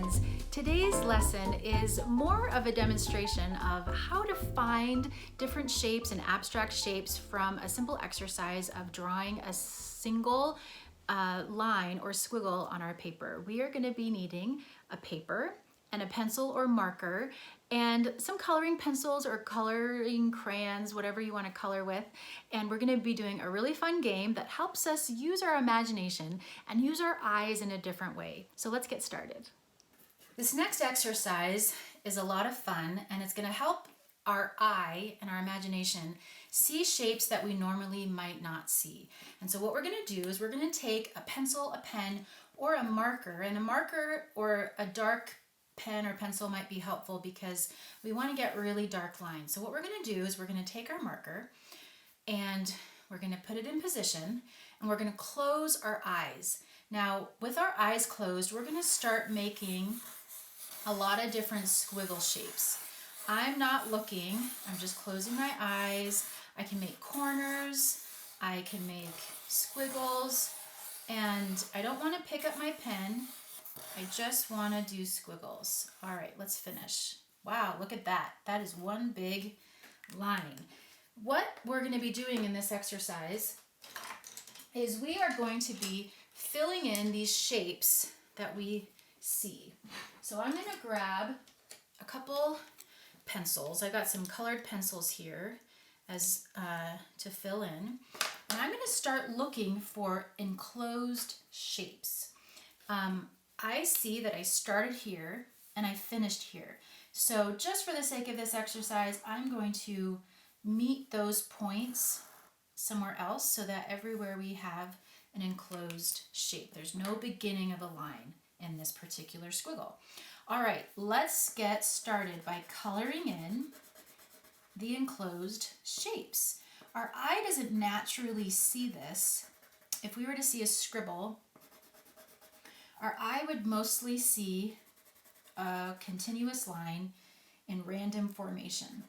friends. Today's lesson is more of a demonstration of how to find different shapes and abstract shapes from a simple exercise of drawing a single line or squiggle on our paper. We are going to be needing a paper and a pencil or marker and some coloring pencils or coloring crayons, whatever you want to color with. And we're going to be doing a really fun game that helps us use our imagination and use our eyes in a different way. So let's get started. This next exercise is a lot of fun, and it's going to help our eye and our imagination see shapes that we normally might not see. And so what we're going to do is we're going to take a pencil, a pen, or a marker, and a marker or a dark pen or pencil might be helpful because we want to get really dark lines. So what we're going to do is we're going to take our marker and we're going to put it in position, and we're going to close our eyes. Now, with our eyes closed, we're going to start making a lot of different squiggle shapes. I'm not looking, I'm just closing my eyes. I can make corners, I can make squiggles, and I don't want to pick up my pen. I just want to do squiggles. All right, let's finish. Wow, look at that. That is one big line. What we're going to be doing in this exercise is we are going to be filling in these shapes that we see. So I'm going to grab a couple pencils. I got some colored pencils here as to fill in. And I'm going to start looking for enclosed shapes. I see that I started here and I finished here. So just for the sake of this exercise, I'm going to meet those points somewhere else so that everywhere we have an enclosed shape. There's no beginning of a line in this particular squiggle. All right, let's get started by coloring in the enclosed shapes. Our eye doesn't naturally see this. If we were to see a scribble, our eye would mostly see a continuous line in random formation.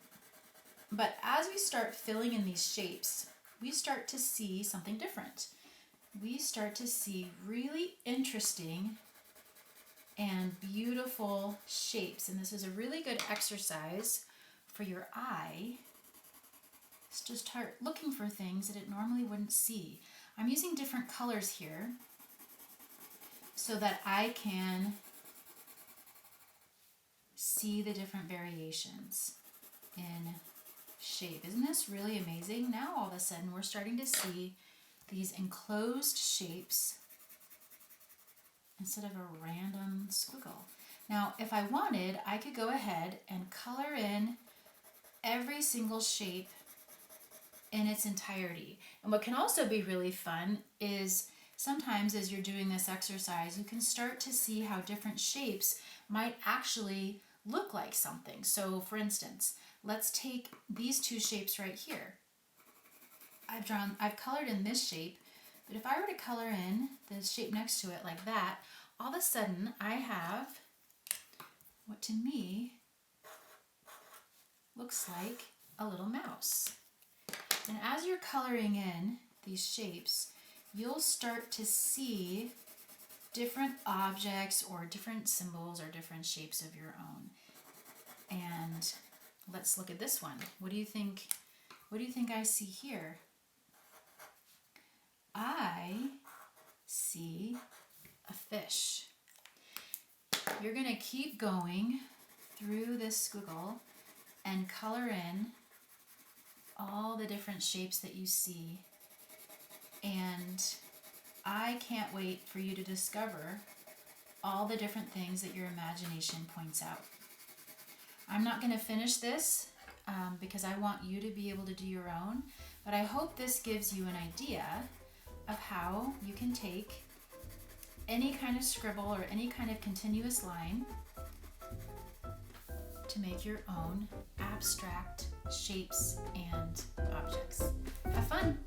But as we start filling in these shapes, we start to see something different. We start to see really interesting and beautiful shapes. And this is a really good exercise for your eye to start looking for things that it normally wouldn't see. I'm using different colors here so that I can see the different variations in shape. Isn't this really amazing? Now all of a sudden we're starting to see these enclosed shapes instead of a random squiggle. Now, if I wanted, I could go ahead and color in every single shape in its entirety. And what can also be really fun is sometimes as you're doing this exercise, you can start to see how different shapes might actually look like something. So for instance, let's take these two shapes right here. I've colored in this shape, but if I were to color in the shape next to it like that, all of a sudden I have what to me looks like a little mouse. And as you're coloring in these shapes, you'll start to see different objects or different symbols or different shapes of your own. And let's look at this one. What do you think? What do you think I see here? I see a fish. You're going to keep going through this squiggle and color in all the different shapes that you see. And I can't wait for you to discover all the different things that your imagination points out. I'm not going to finish this because I want you to be able to do your own, but I hope this gives you an idea of how you can take any kind of scribble or any kind of continuous line to make your own abstract shapes and objects. Have fun!